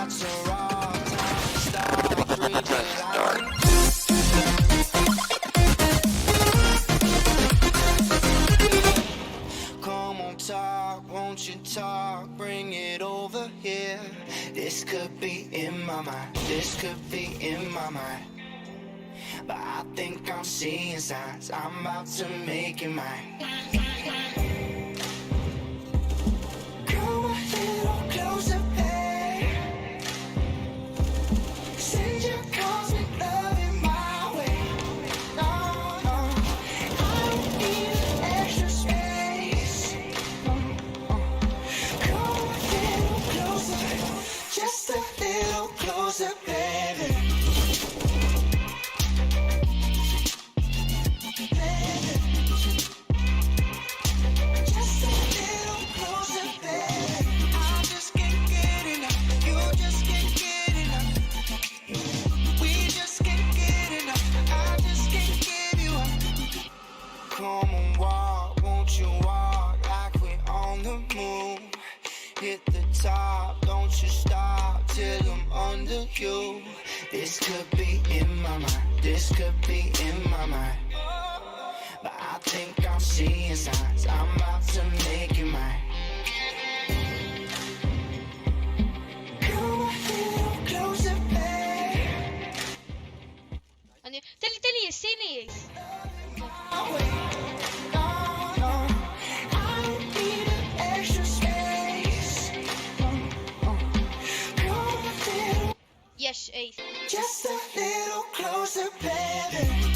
lights are off, time to start breathing. Come on, talk, won't you talk? Bring it over here. This could be in my mind, this could be in my mind. But I think I'm seeing signs, I'm about to make it mine. Come a little closer, babe. Send your cosmic love in my way. No, no, I don't need extra space. Come a little closer, just a little closer, baby. Come on, walk, won't you walk like we're on the moon? Hit the top, don't you stop till I'm under you. This could be in my mind, this could be in my mind. But I think I'm seeing signs, I'm about to make it mine. Come a little closer, babe. תן לי, סיני. יש אייס. Just a little closer, baby.